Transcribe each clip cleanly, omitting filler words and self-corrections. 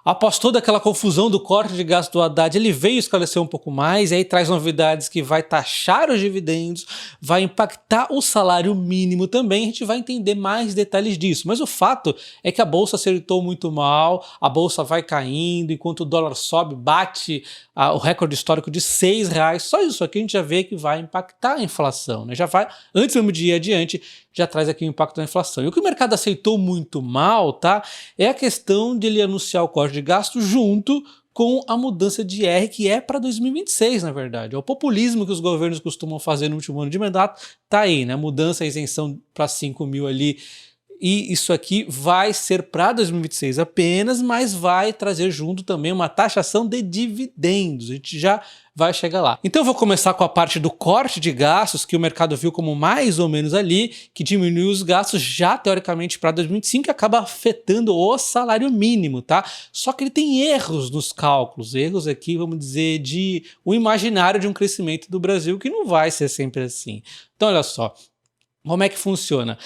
Após toda aquela confusão do corte de gasto do Haddad, ele veio esclarecer um pouco mais, e aí traz novidades que vai taxar os dividendos, vai impactar o salário mínimo também, a gente vai entender mais detalhes disso. Mas o fato é que a Bolsa acertou muito mal, a Bolsa vai caindo, enquanto o dólar sobe, bate o recorde histórico de R$6. Só isso aqui a gente já vê que vai impactar a inflação, né? Já vai, antes mesmo de ir adiante, já traz aqui o impacto da inflação. E o que o mercado aceitou muito mal, tá? É a questão de ele anunciar o corte de gasto junto com a mudança de R, que é para 2026, na verdade. É o populismo que os governos costumam fazer no último ano de mandato, tá aí, né? Mudança, a isenção para 5 mil ali, e isso aqui vai ser para 2026 apenas, mas vai trazer junto também uma taxação de dividendos. A gente já vai chegar lá. Então eu vou começar com a parte do corte de gastos, que o mercado viu como mais ou menos ali, que diminuiu os gastos já teoricamente para 2025 e acaba afetando o salário mínimo, tá? Só que ele tem erros nos cálculos, erros aqui, vamos dizer, de um imaginário de um crescimento do Brasil, que não vai ser sempre assim. Então olha só, como é que funciona?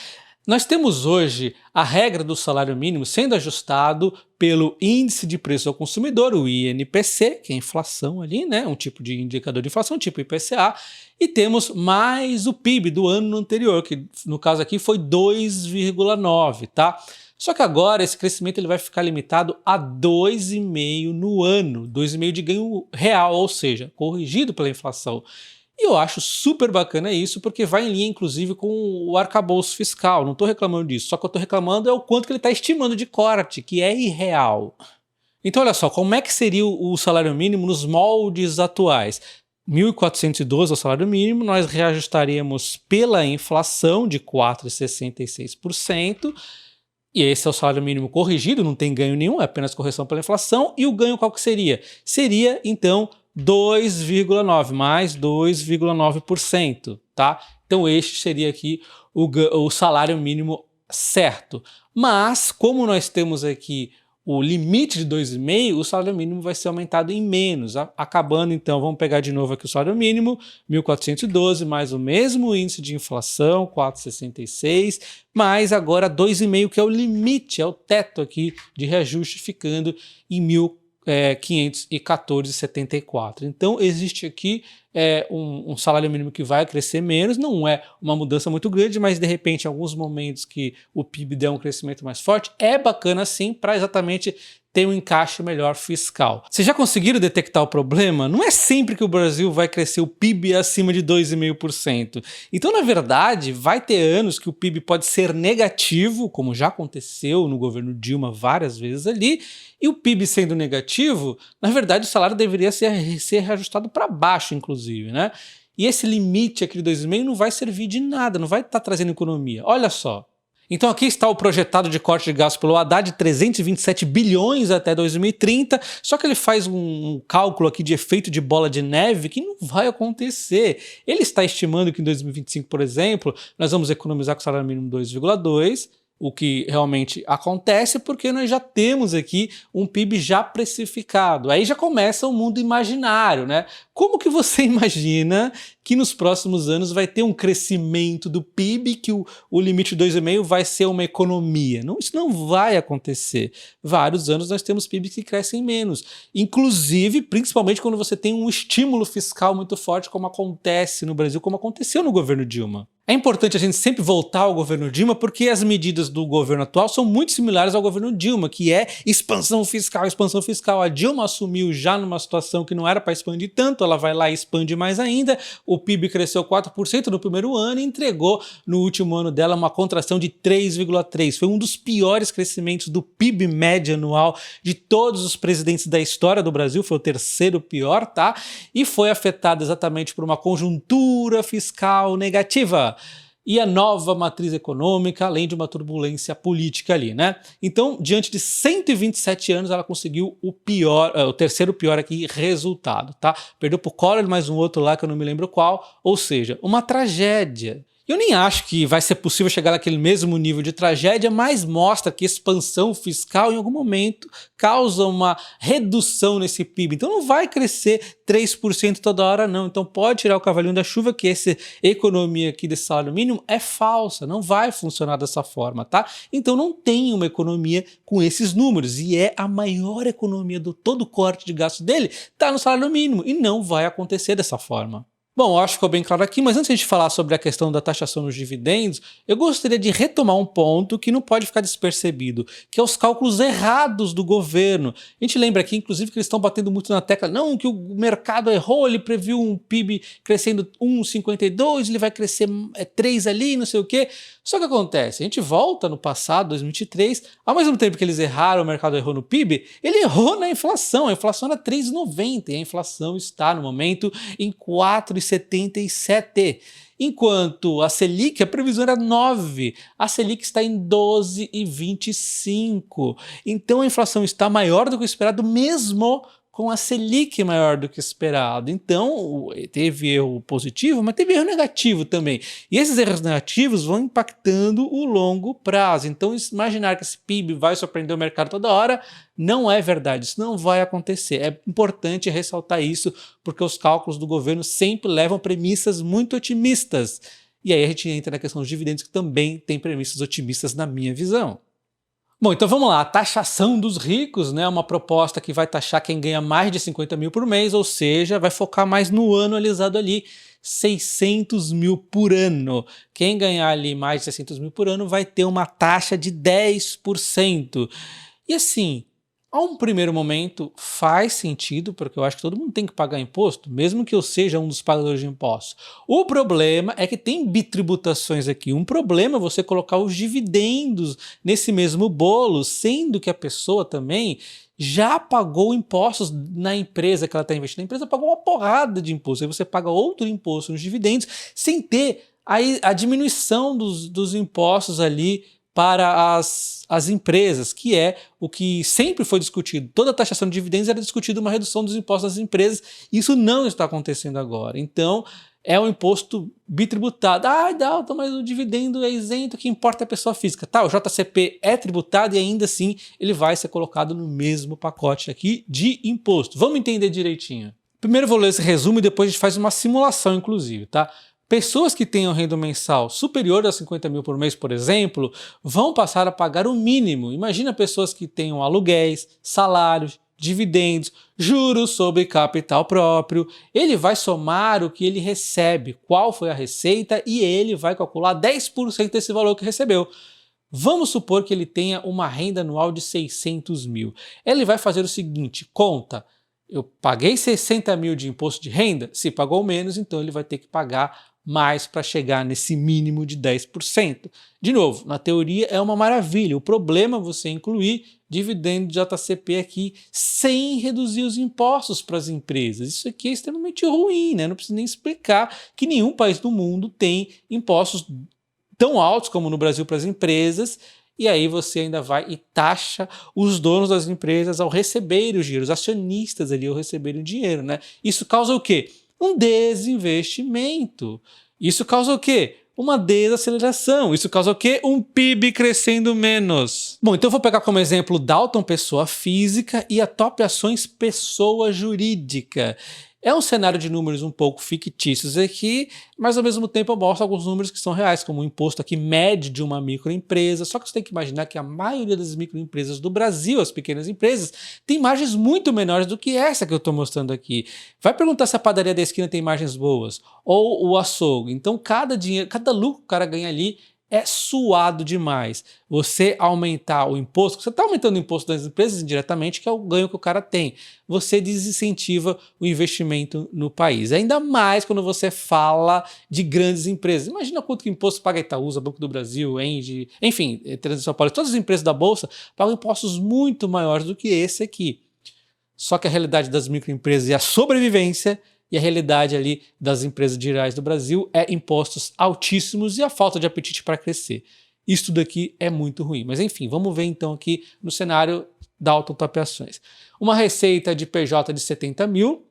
Nós temos hoje a regra do salário mínimo sendo ajustado pelo Índice de Preço ao Consumidor, o INPC, que é a inflação ali, né? Um tipo de indicador de inflação, tipo IPCA, e temos mais o PIB do ano anterior, que no caso aqui foi 2,9, tá? Só que agora esse crescimento ele vai ficar limitado a 2,5 no ano, 2,5 de ganho real, ou seja, corrigido pela inflação. E eu acho super bacana isso, porque vai em linha, inclusive, com o arcabouço fiscal. Não estou reclamando disso, só que eu estou reclamando é o quanto que ele está estimando de corte, que é irreal. Então, olha só, como é que seria o salário mínimo nos moldes atuais? 1.412 é o salário mínimo, nós reajustaríamos pela inflação de 4,66%, e esse é o salário mínimo corrigido, não tem ganho nenhum, é apenas correção pela inflação. E o ganho qual que seria? Seria, então, 2,9, mais 2,9%, tá? Então este seria aqui o salário mínimo certo. Mas, como nós temos aqui o limite de 2,5, o salário mínimo vai ser aumentado em menos, acabando então, vamos pegar de novo aqui o salário mínimo, 1.412, mais o mesmo índice de inflação, 4,66, mais agora 2,5, que é o limite, é o teto aqui de reajuste, ficando em 1.514,74. Então existe aqui um salário mínimo que vai crescer menos, não é uma mudança muito grande, mas de repente em alguns momentos que o PIB der um crescimento mais forte, é bacana sim para exatamente ter um encaixe melhor fiscal. Vocês já conseguiram detectar o problema? Não é sempre que o Brasil vai crescer o PIB acima de 2,5%. Então, na verdade, vai ter anos que o PIB pode ser negativo, como já aconteceu no governo Dilma várias vezes ali, e o PIB sendo negativo, na verdade o salário deveria ser reajustado para baixo, inclusive, né? E esse limite aqui de 2,5 não vai servir de nada, não vai estar trazendo economia. Olha só. Então aqui está o projetado de corte de gastos pelo Haddad de 327 bilhões até 2030, só que ele faz um cálculo aqui de efeito de bola de neve que não vai acontecer. Ele está estimando que em 2025, por exemplo, nós vamos economizar com o salário mínimo 2,2, o que realmente acontece porque nós já temos aqui um PIB já precificado. Aí já começa o mundo imaginário, né? Como que você imagina que nos próximos anos vai ter um crescimento do PIB, que o limite de 2,5 vai ser uma economia? Não, isso não vai acontecer. Vários anos nós temos PIBs que crescem menos. Inclusive, principalmente quando você tem um estímulo fiscal muito forte, como acontece no Brasil, como aconteceu no governo Dilma. É importante a gente sempre voltar ao governo Dilma, porque as medidas do governo atual são muito similares ao governo Dilma, que é expansão fiscal, expansão fiscal. A Dilma assumiu já numa situação que não era para expandir tanto, ela vai lá e expande mais ainda. O PIB cresceu 4% no primeiro ano e entregou no último ano dela uma contração de 3,3%. Foi um dos piores crescimentos do PIB médio anual de todos os presidentes da história do Brasil, foi o terceiro pior, tá? E foi afetado exatamente por uma conjuntura fiscal negativa e a nova matriz econômica, além de uma turbulência política ali, né? Então, diante de 127 anos, ela conseguiu o terceiro pior aqui resultado, tá? Perdeu pro Collor, mais um outro lá que eu não me lembro qual, ou seja, uma tragédia. Eu nem acho que vai ser possível chegar naquele mesmo nível de tragédia, mas mostra que expansão fiscal em algum momento causa uma redução nesse PIB. Então não vai crescer 3% toda hora não. Então pode tirar o cavalinho da chuva que essa economia aqui desse salário mínimo é falsa, não vai funcionar dessa forma, tá? Então não tem uma economia com esses números e é a maior economia do todo o corte de gasto dele tá no salário mínimo e não vai acontecer dessa forma. Bom, acho que ficou bem claro aqui, mas antes de a gente falar sobre a questão da taxação dos dividendos, eu gostaria de retomar um ponto que não pode ficar despercebido, que é os cálculos errados do governo. A gente lembra aqui, inclusive, que eles estão batendo muito na tecla, não, que o mercado errou, ele previu um PIB crescendo 1,52, ele vai crescer 3 ali, não sei o quê. Só que acontece, a gente volta no passado, 2023, ao mesmo tempo que eles erraram, o mercado errou no PIB, ele errou na inflação, a inflação era 3,90 e a inflação está no momento em 4,77. Enquanto a Selic, a previsão era 9, a Selic está em 12,25. Então a inflação está maior do que o esperado mesmo com a Selic maior do que esperado. Então, teve erro positivo, mas teve erro negativo também. E esses erros negativos vão impactando o longo prazo. Então, imaginar que esse PIB vai surpreender o mercado toda hora não é verdade, isso não vai acontecer. É importante ressaltar isso, porque os cálculos do governo sempre levam premissas muito otimistas. E aí a gente entra na questão dos dividendos, que também tem premissas otimistas na minha visão. Bom, então vamos lá, a taxação dos ricos, né, uma proposta que vai taxar quem ganha mais de 50 mil por mês, ou seja, vai focar mais no anualizado ali, 600 mil por ano. Quem ganhar ali mais de 600 mil por ano vai ter uma taxa de 10%. E assim, a um primeiro momento faz sentido, porque eu acho que todo mundo tem que pagar imposto, mesmo que eu seja um dos pagadores de impostos. O problema é que tem bitributações aqui. Um problema é você colocar os dividendos nesse mesmo bolo, sendo que a pessoa também já pagou impostos na empresa que ela está investindo. A empresa pagou uma porrada de imposto, aí você paga outro imposto nos dividendos, sem ter a diminuição dos impostos ali para as empresas, que é o que sempre foi discutido. Toda a taxação de dividendos era discutida uma redução dos impostos das empresas, isso não está acontecendo agora. Então, é um imposto bitributado. Ah, Dalton, mas o dividendo é isento, o que importa é a pessoa física. Tá, o JCP é tributado e ainda assim ele vai ser colocado no mesmo pacote aqui de imposto. Vamos entender direitinho. Primeiro eu vou ler esse resumo e depois a gente faz uma simulação, inclusive, tá? Pessoas que tenham renda mensal superior a 50 mil por mês, por exemplo, vão passar a pagar o mínimo. Imagina pessoas que tenham aluguéis, salários, dividendos, juros sobre capital próprio. Ele vai somar o que ele recebe, qual foi a receita, e ele vai calcular 10% desse valor que recebeu. Vamos supor que ele tenha uma renda anual de 600 mil. Ele vai fazer o seguinte, conta, eu paguei 60 mil de imposto de renda, se pagou menos, então ele vai ter que pagar mais para chegar nesse mínimo de 10%. De novo, na teoria é uma maravilha, o problema é você incluir dividendo de JCP aqui sem reduzir os impostos para as empresas. Isso aqui é extremamente ruim, né? Não preciso nem explicar que nenhum país do mundo tem impostos tão altos como no Brasil para as empresas, e aí você ainda vai e taxa os donos das empresas ao receberem o dinheiro, os acionistas ali ao receberem o dinheiro, né? Isso causa o quê? Um desinvestimento. Isso causa o quê? Uma desaceleração. Isso causa o quê? Um PIB crescendo menos. Bom, então eu vou pegar como exemplo Dalton, pessoa física, e a Top Ações, pessoa jurídica. É um cenário de números um pouco fictícios aqui, mas ao mesmo tempo eu mostro alguns números que são reais, como o imposto aqui médio de uma microempresa. Só que você tem que imaginar que a maioria das microempresas do Brasil, as pequenas empresas, tem margens muito menores do que essa que eu estou mostrando aqui. Vai perguntar se a padaria da esquina tem margens boas, ou o açougue. Então cada lucro que o cara ganha ali é suado demais. Você aumentar o imposto, você está aumentando o imposto das empresas indiretamente, que é o ganho que o cara tem. Você desincentiva o investimento no país. Ainda mais quando você fala de grandes empresas. Imagina quanto que imposto paga Itaúsa, Banco do Brasil, Engie, enfim, Trânsito São Paulo. Todas as empresas da Bolsa pagam impostos muito maiores do que esse aqui. Só que a realidade das microempresas é a sobrevivência, e a realidade ali das empresas gerais do Brasil é impostos altíssimos e a falta de apetite para crescer. Isso daqui é muito ruim. Mas enfim, vamos ver então aqui no cenário da Dalton Top Ações. Uma receita de PJ de 70 mil,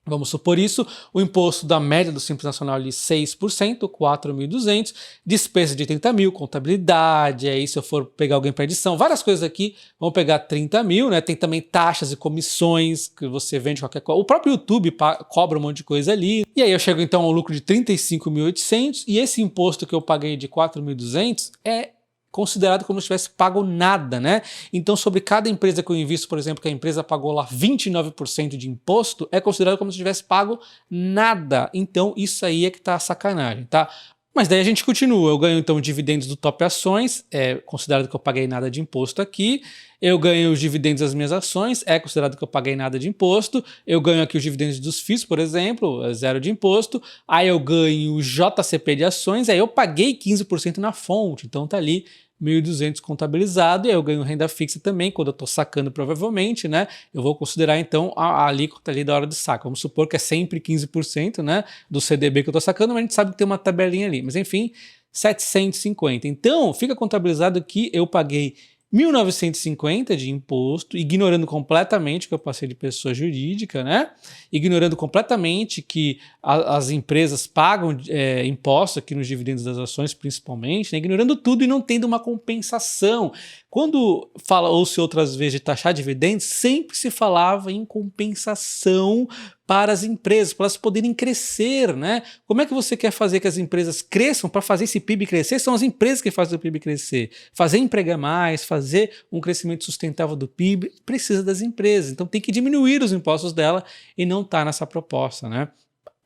Vamos supor isso, o imposto da média do Simples Nacional ali 6%, 4.200, despesa de 30 mil, contabilidade, aí se eu for pegar alguém para edição, várias coisas aqui, vão pegar 30 mil, né? Tem também taxas e comissões que você vende qualquer coisa. O próprio YouTube cobra um monte de coisa ali. E aí eu chego então ao lucro de 35.800 e esse imposto que eu paguei de 4.200 é considerado como se tivesse pago nada, né? Então, sobre cada empresa que eu invisto, por exemplo, que a empresa pagou lá 29% de imposto, é considerado como se tivesse pago nada. Então, isso aí é que tá a sacanagem, tá? Mas daí a gente continua, eu ganho então dividendos do Top Ações, é considerado que eu paguei nada de imposto aqui, eu ganho os dividendos das minhas ações, é considerado que eu paguei nada de imposto, eu ganho aqui os dividendos dos FIIs, por exemplo, é zero de imposto, aí eu ganho o JCP de ações, aí eu paguei 15% na fonte, então tá ali 1.200 contabilizado, e aí eu ganho renda fixa também, quando eu estou sacando provavelmente, né? Eu vou considerar então a alíquota ali da hora do saco. Vamos supor que é sempre 15%, né, do CDB que eu estou sacando, mas a gente sabe que tem uma tabelinha ali. Mas enfim, 750. Então, fica contabilizado que eu paguei 1.950 de imposto, ignorando completamente que eu passei de pessoa jurídica, né? Ignorando completamente que as empresas pagam impostos aqui nos dividendos das ações, principalmente, né? Ignorando tudo e não tendo uma compensação. Quando ou-se outras vezes de taxar dividendos, sempre se falava em compensação para as empresas, para elas poderem crescer, né? Como é que você quer fazer que as empresas cresçam? Para fazer esse PIB crescer, são as empresas que fazem o PIB crescer. Fazer empregar mais, fazer um crescimento sustentável do PIB, precisa das empresas. Então tem que diminuir os impostos dela e não está nessa proposta, né?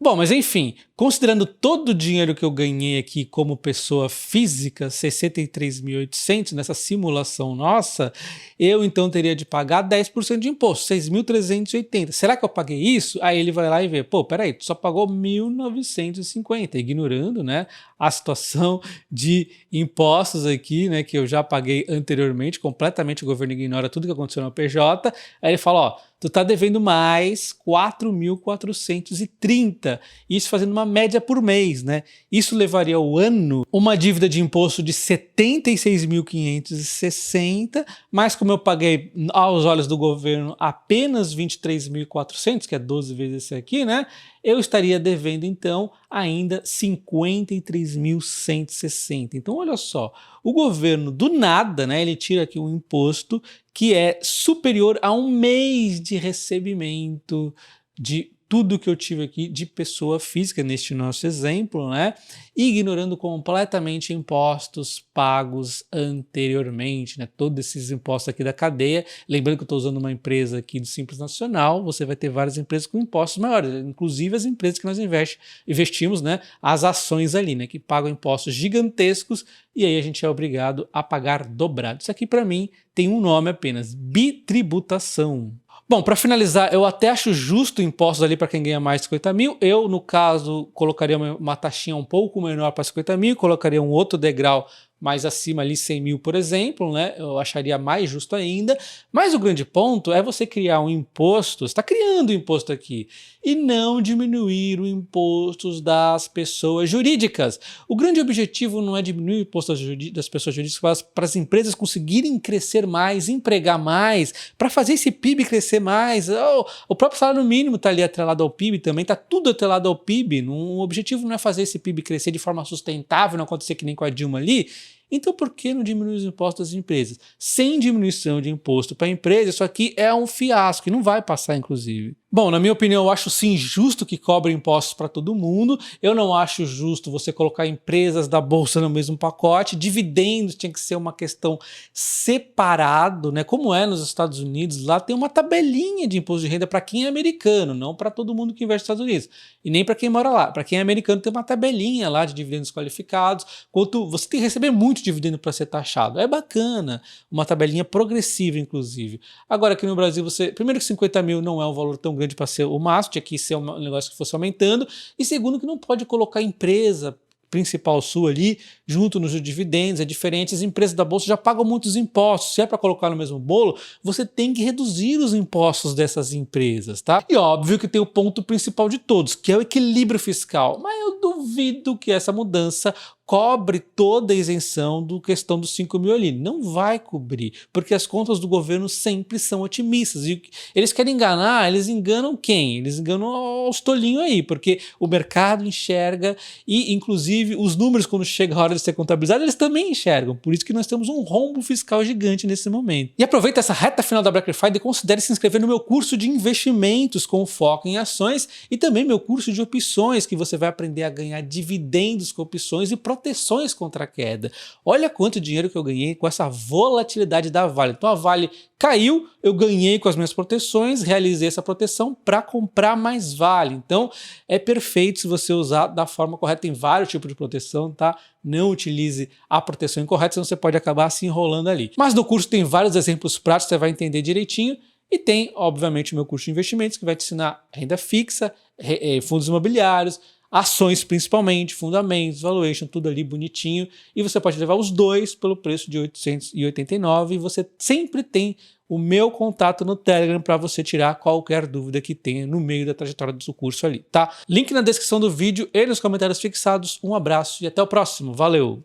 Bom, mas enfim, considerando todo o dinheiro que eu ganhei aqui como pessoa física, 63.800 nessa simulação nossa, eu então teria de pagar 10% de imposto, 6.380. Será que eu paguei isso? Aí ele vai lá e vê, pô, peraí, tu só pagou 1.950, ignorando, né, a situação de impostos aqui, né, que eu já paguei anteriormente, completamente o governo ignora tudo que aconteceu no PJ. Aí ele fala, ó, tu tá devendo mais 4.430, isso fazendo uma média por mês, né? Isso levaria ao ano uma dívida de imposto de 76.560, mas como eu paguei aos olhos do governo apenas 23.400, que é 12 vezes esse aqui, né? Eu estaria devendo então ainda 53.160. Então olha só, o governo do nada, né, ele tira aqui um imposto que é superior a um mês de recebimento de tudo que eu tive aqui de pessoa física neste nosso exemplo, né? Ignorando completamente impostos pagos anteriormente, né? Todos esses impostos aqui da cadeia. Lembrando que eu estou usando uma empresa aqui do Simples Nacional, você vai ter várias empresas com impostos maiores, inclusive as empresas que nós investimos, né? As ações ali, né? Que pagam impostos gigantescos e aí a gente é obrigado a pagar dobrado. Isso aqui para mim tem um nome apenas, bitributação. Bom, para finalizar, eu até acho justo impostos ali para quem ganha mais de 50 mil. Eu, no caso, colocaria uma taxinha um pouco menor para 50 mil, colocaria um outro degrau mais acima ali, 100 mil, por exemplo, né? Eu acharia mais justo ainda. Mas o grande ponto é você criar um imposto, você está criando um imposto aqui, e não diminuir o imposto das pessoas jurídicas. O grande objetivo não é diminuir o imposto das pessoas jurídicas para as empresas conseguirem crescer mais, empregar mais, para fazer esse PIB crescer mais. O próprio salário mínimo está ali atrelado ao PIB também, está tudo atrelado ao PIB. O objetivo não é fazer esse PIB crescer de forma sustentável, não acontecer que nem com a Dilma ali. Então por que não diminuir os impostos das empresas? Sem diminuição de imposto para a empresa, isso aqui é um fiasco e não vai passar, inclusive. Bom, na minha opinião, eu acho sim justo que cobre impostos para todo mundo. Eu não acho justo você colocar empresas da Bolsa no mesmo pacote. Dividendos tinha que ser uma questão separado, né? Como é nos Estados Unidos, lá tem uma tabelinha de imposto de renda para quem é americano, não para todo mundo que investe nos Estados Unidos. E nem para quem mora lá. Para quem é americano tem uma tabelinha lá de dividendos qualificados. Quanto você tem que receber muito dividendo para ser taxado. É bacana, uma tabelinha progressiva, inclusive. Agora aqui no Brasil, primeiro que 50 mil não é um valor tão grande para ser o máximo, tinha que ser um negócio que fosse aumentando, e segundo que não pode colocar empresa principal sua ali, junto nos dividendos, é diferente, as empresas da Bolsa já pagam muitos impostos, se é para colocar no mesmo bolo, você tem que reduzir os impostos dessas empresas, tá? E óbvio que tem o ponto principal de todos, que é o equilíbrio fiscal, mas eu duvido que essa mudança cobre toda a isenção do questão dos 5 mil ali. Não vai cobrir, porque as contas do governo sempre são otimistas. E eles querem enganar, eles enganam quem? Eles enganam os tolinhos aí, porque o mercado enxerga e, inclusive, os números, quando chega a hora de ser contabilizado, eles também enxergam. Por isso que nós temos um rombo fiscal gigante nesse momento. E aproveita essa reta final da Black Friday e considere se inscrever no meu curso de investimentos com foco em ações e também meu curso de opções, que você vai aprender a ganhar dividendos com opções e proteções contra a queda. Olha quanto dinheiro que eu ganhei com essa volatilidade da Vale. Então a Vale caiu, eu ganhei com as minhas proteções, realizei essa proteção para comprar mais Vale. Então é perfeito se você usar da forma correta. Tem vários tipos de proteção, tá? Não utilize a proteção incorreta, senão você pode acabar se enrolando ali. Mas no curso tem vários exemplos práticos, você vai entender direitinho. E tem, obviamente, o meu curso de investimentos, que vai te ensinar renda fixa, fundos imobiliários, ações principalmente, fundamentos, valuation, tudo ali bonitinho. E você pode levar os dois pelo preço de R$ 889 e você sempre tem o meu contato no Telegram para você tirar qualquer dúvida que tenha no meio da trajetória do seu curso ali, tá? Link na descrição do vídeo e nos comentários fixados. Um abraço e até o próximo. Valeu!